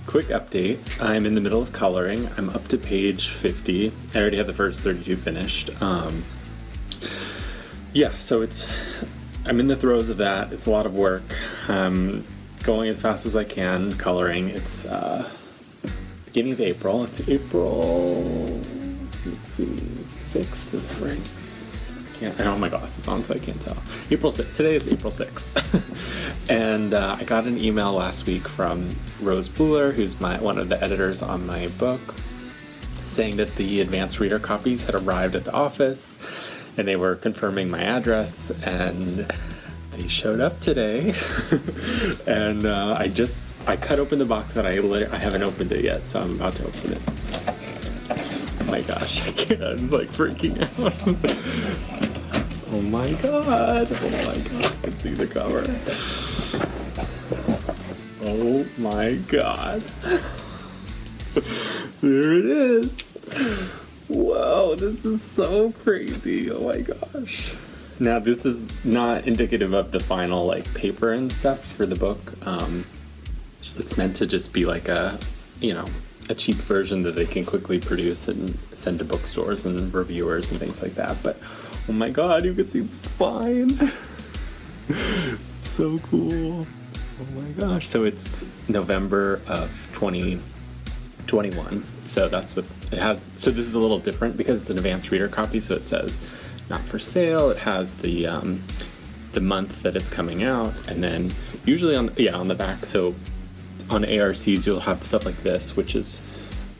quick update. I'm in the middle of coloring. I'm up to page 50. I already have the first 32 finished. Yeah, so I'm in the throes of that. It's a lot of work. I'm going as fast as I can, coloring. It's beginning of April. It's April, let's see, 6th, is that right? I don't have my glasses on, so I can't tell. April 6th. Today is April 6th. And I got an email last week from Rose Buhler, who's one of the editors on my book, saying that the advanced reader copies had arrived at the office, and they were confirming my address, and they showed up today. And I cut open the box, but I haven't opened it yet, so I'm about to open it. Oh my gosh, I can't. I'm like freaking out. Oh my god. I can see the cover. Oh my god. There it is. Whoa, this is so crazy. Oh my gosh. Now, this is not indicative of the final like paper and stuff for the book. It's meant to just be like a cheap version that they can quickly produce and send to bookstores and reviewers and things like that. But oh my god, you can see the spine. It's so cool. Oh my gosh. So it's November of 2021. So that's what it has. So this is a little different because it's an advanced reader copy. So it says not for sale. It has the month that it's coming out, and then usually on the back. So on ARCs you'll have stuff like this, which is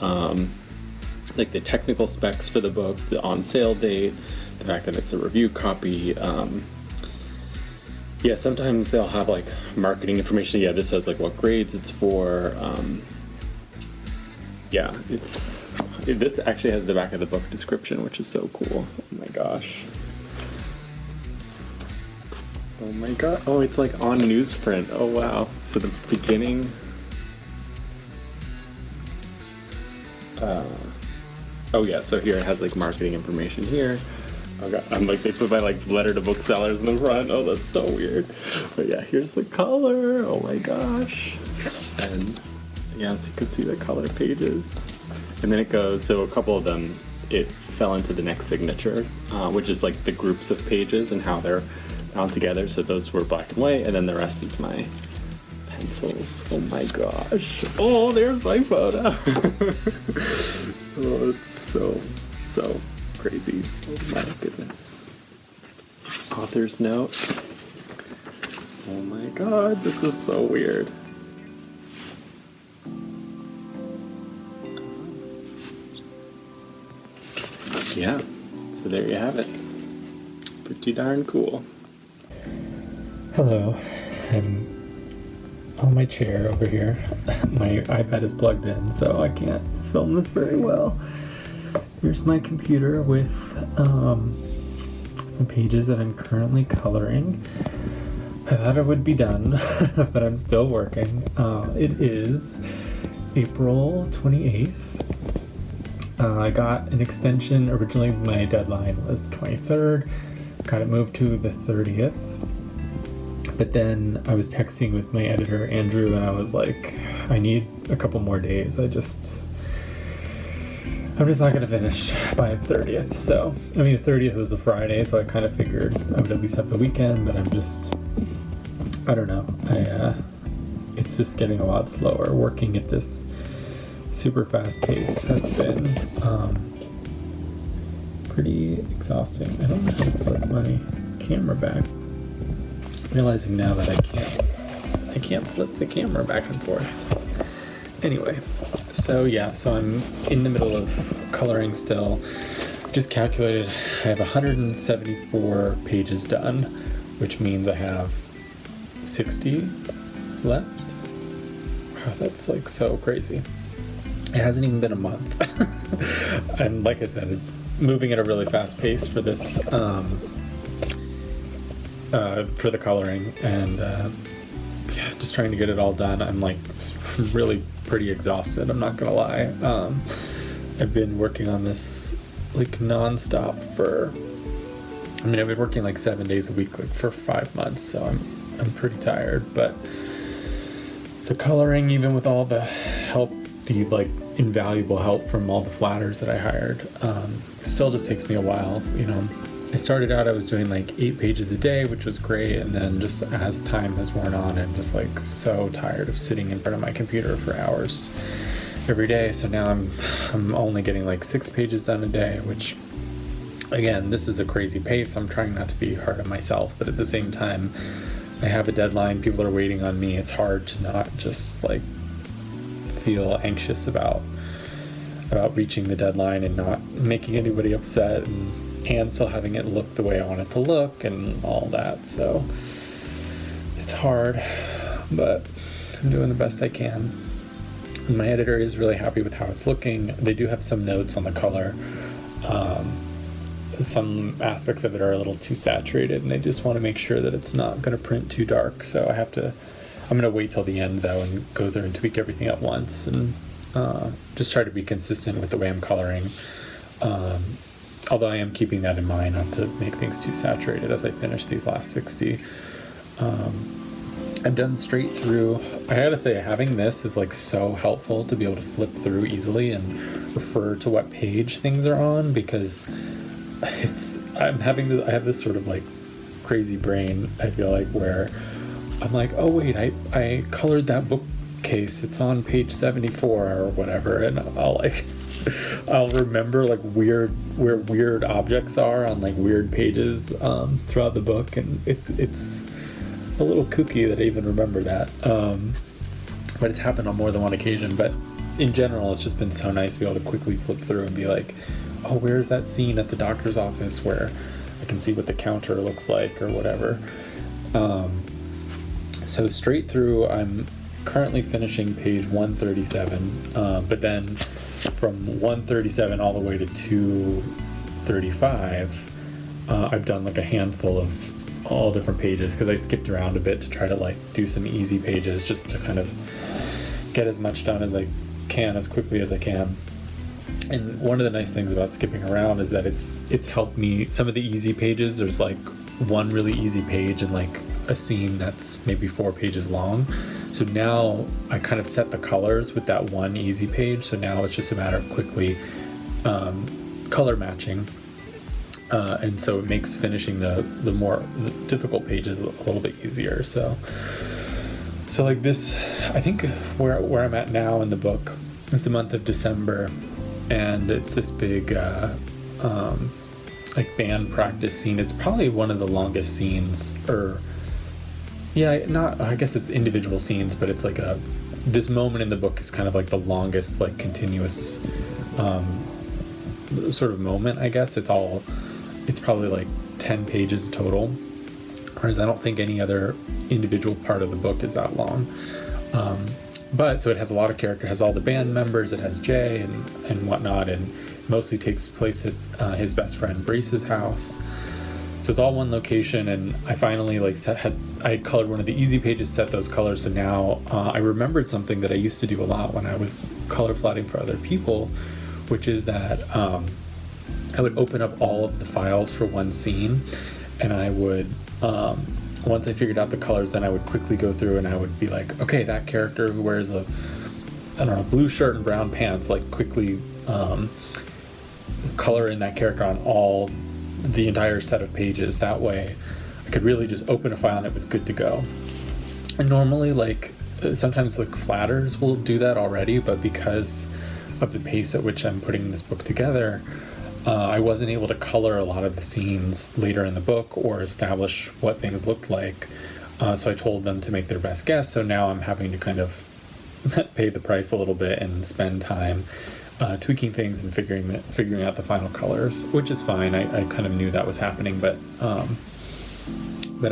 like the technical specs for the book, the on sale date, the fact that it's a review copy. Sometimes they'll have like marketing information. Yeah, this says like what grades it's for. This actually has the back of the book description, which is so cool. Oh my gosh. Oh my god. Oh, it's like on newsprint. Oh wow. So the beginning. So here it has like marketing information here. Oh god, I'm like, they put my like letter to booksellers in the front. Oh, that's so weird. But yeah, here's the color. Oh my gosh. And yes, you can see the color pages. And then it goes, so a couple of them, it fell into the next signature, which is like the groups of pages and how they're bound together. So those were black and white, and then the rest is my pencils. Oh my gosh. Oh, there's my photo. Oh, it's so crazy. Oh my goodness. Author's note. Oh my god, this is so weird. Yeah, so there you have it. Pretty darn cool. Hello, I'm on my chair over here. My iPad is plugged in, so I can't film this very well. Here's my computer with some pages that I'm currently coloring. I thought it would be done, but I'm still working. It is April 28th. I got an extension. Originally my deadline was the 23rd. Got it moved to the 30th. But then I was texting with my editor, Andrew, and I was like, I need a couple more days. I'm just not going to finish by the 30th. So, I mean, the 30th was a Friday, so I kind of figured I would at least have the weekend, but I don't know. It's just getting a lot slower. Working at this super fast pace has been pretty exhausting. I don't know how to put my camera back. I'm realizing now that I can't flip the camera back and forth. Anyway, so I'm in the middle of coloring still. Just calculated, I have 174 pages done, which means I have 60 left. Wow, that's like so crazy. It hasn't even been a month. And like I said, moving at a really fast pace for this, for the coloring, and just trying to get it all done. I'm like really pretty exhausted, I'm not gonna lie. I've been working on this like non-stop I've been working like 7 days a week like for 5 months, so I'm pretty tired, but the coloring, even with all the help, the like invaluable help from all the flatters that I hired, it still just takes me a while. You know, I started out, I was doing like 8 pages a day, which was great, and then just as time has worn on, I'm just like so tired of sitting in front of my computer for hours every day. So now I'm only getting like 6 pages done a day, which again, this is a crazy pace. I'm trying not to be hard on myself, but at the same time, I have a deadline, people are waiting on me. It's hard to not just like feel anxious about reaching the deadline and not making anybody upset, and still having it look the way I want it to look and all that. So it's hard, but I'm doing the best I can. And my editor is really happy with how it's looking. They do have some notes on the color. Some aspects of it are a little too saturated, and they just want to make sure that it's not going to print too dark. So I'm going to wait till the end though and go through and tweak everything at once, and just try to be consistent with the way I'm coloring. Although I am keeping that in mind, not to make things too saturated as I finish these last 60. I've done straight through. I gotta say, having this is like so helpful to be able to flip through easily and refer to what page things are on, because I have this sort of like crazy brain, I feel like, where I'm like, oh wait, I colored that bookcase, it's on page 74 or whatever, and I'll remember like where weird objects are on like weird pages throughout the book, and it's a little kooky that I even remember that, but it's happened on more than one occasion. But in general, it's just been so nice to be able to quickly flip through and be like, oh, where's that scene at the doctor's office where I can see what the counter looks like or whatever. So straight through, I'm currently finishing page 137, but then from 137 all the way to 235, I've done like a handful of all different pages, because I skipped around a bit to try to like do some easy pages just to kind of get as much done as I can as quickly as I can. And one of the nice things about skipping around is that it's helped me. Some of the easy pages, there's like one really easy page and like a scene that's maybe 4 pages long. So now I kind of set the colors with that one easy page. So now it's just a matter of quickly color matching. And so it makes finishing the more difficult pages a little bit easier. So like this, I think where I'm at now in the book is the month of December, and it's this big like band practice scene. It's probably one of the longest scenes, I guess it's individual scenes, but it's like this moment in the book is kind of like the longest like continuous sort of moment, I guess. It's probably like 10 pages total, whereas I don't think any other individual part of the book is that long. But so it has a lot of character, it has all the band members, it has Jay and whatnot, and mostly takes place at his best friend Brace's house. So it's all one location, and I finally I had colored one of the easy pages, set those colors. So now I remembered something that I used to do a lot when I was color flatting for other people, which is that I would open up all of the files for one scene, and I would, once I figured out the colors, then I would quickly go through and I would be like, okay, that character who wears a blue shirt and brown pants, like quickly color in that character on the entire set of pages. That way I could really just open a file and it was good to go. And normally, like, sometimes like flatters will do that already, but because of the pace at which I'm putting this book together, I wasn't able to color a lot of the scenes later in the book or establish what things looked like. So I told them to make their best guess. So now I'm having to kind of pay the price a little bit and spend time tweaking things and figuring out the final colors, which is fine. I kind of knew that was happening, but I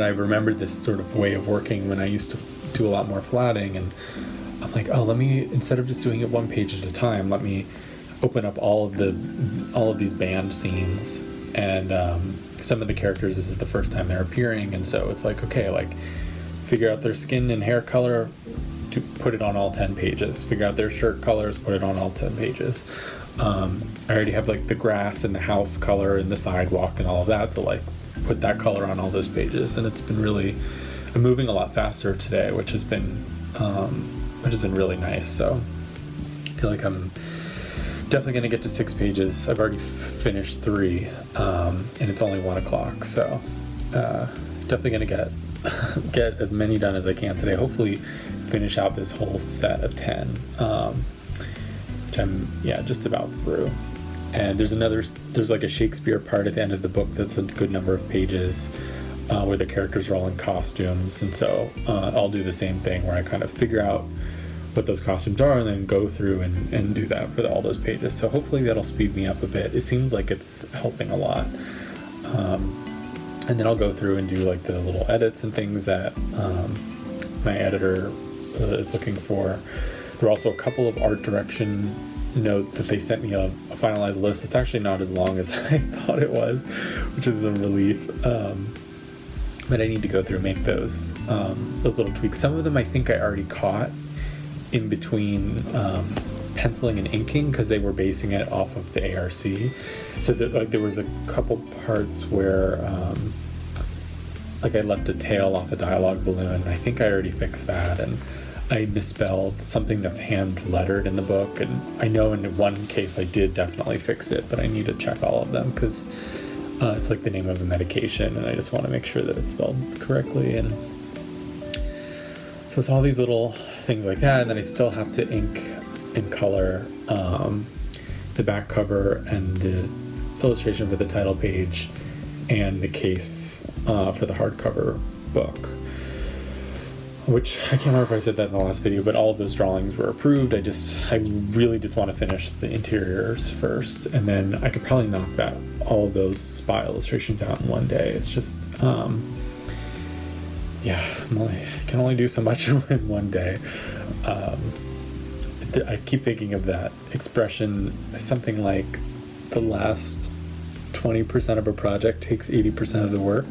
remembered this sort of way of working when I used to do a lot more flatting, and I'm like, oh, instead of just doing it one page at a time, let me open up all of these band scenes, and some of the characters, this is the first time they're appearing, and so it's like, okay, like figure out their skin and hair color, to put it on all 10 pages, figure out their shirt colors, put it on all 10 pages. I already have like the grass and the house color and the sidewalk and all of that, so like put that color on all those pages. And it's been I'm moving a lot faster today, which has been which has been really nice. So I feel like I'm definitely going to get to 6 pages. I've already finished 3, and it's only 1 o'clock. So definitely going to get as many done as I can today. Hopefully finish out this whole set of 10, which I'm just about through. And there's like a Shakespeare part at the end of the book that's a good number of pages, where the characters are all in costumes, and so I'll do the same thing where I kind of figure out what those costumes are and then go through and do that for all those pages. So hopefully that'll speed me up a bit. It seems like it's helping a lot. And then I'll go through and do like the little edits and things that my editor is looking for. There are also a couple of art direction notes that they sent me a finalized list. It's actually not as long as I thought it was, which is a relief. But I need to go through and make those little tweaks. Some of them I think I already caught in between penciling and inking, because they were basing it off of the ARC. So that, like, there was a couple parts where like I left a tail off a dialogue balloon, and I think I already fixed that, and I misspelled something that's hand lettered in the book, and I know in one case I did definitely fix it, but I need to check all of them because it's like the name of a medication, and I just want to make sure that it's spelled correctly. And so it's all these little things like that, and then I still have to ink and color the back cover and the illustration for the title page and the case for the hardcover book, which I can't remember if I said that in the last video, but all of those drawings were approved. I really just want to finish the interiors first, and then I could probably knock all of those spy illustrations out in one day. It's just I can only do so much in one day. I keep thinking of that expression, something like the last 20% of a project takes 80% of the work,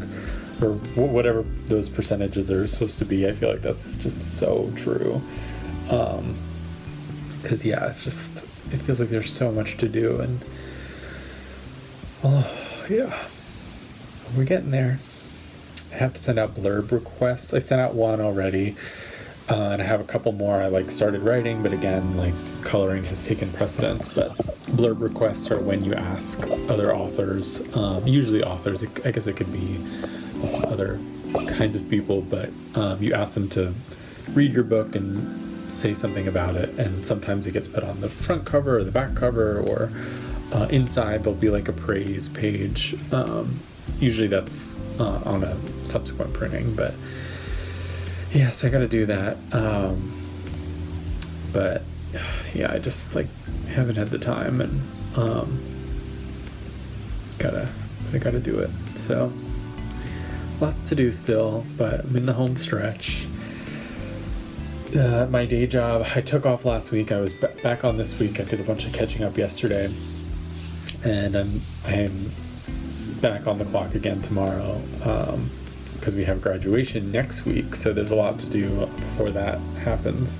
or whatever those percentages are supposed to be. I feel like that's just so true. Because it feels like there's so much to do, and we're getting there. I have to send out blurb requests. I sent out one already, and I have a couple more I started writing, but again, coloring has taken precedence. But blurb requests are when you ask other authors, usually authors, I guess it could be other kinds of people, but you ask them to read your book and say something about it, and sometimes it gets put on the front cover or the back cover, or inside there'll be a praise page. Usually that's on a subsequent printing, but so I gotta do that. But I just haven't had the time, and I gotta do it. So lots to do still, but I'm in the home stretch. My day job, I took off last week. I was back on this week. I did a bunch of catching up yesterday, and I'm back on the clock again tomorrow, because we have graduation next week, so there's a lot to do before that happens.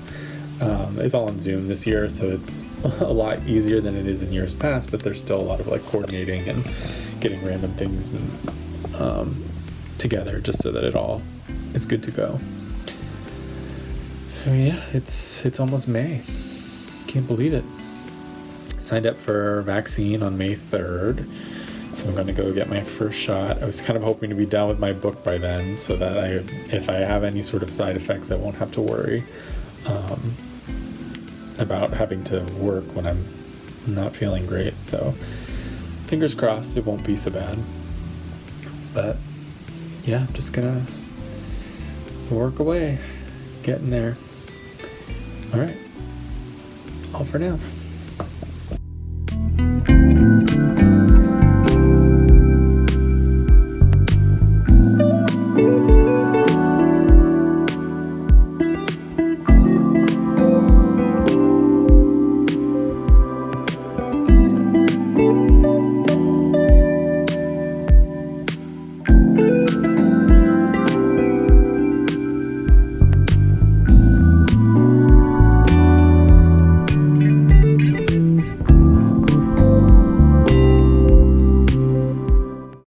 It's all on Zoom this year, so it's a lot easier than it is in years past, but there's still a lot of coordinating and getting random things and together just so that it all is good to go. So it's almost May. Can't believe it. Signed up for vaccine on May 3rd. So I'm going to go get my first shot. I was kind of hoping to be done with my book by then, so that if I have any sort of side effects, I won't have to worry about having to work when I'm not feeling great. So fingers crossed it won't be so bad. But I'm just going to work away, getting there. All right. All for now.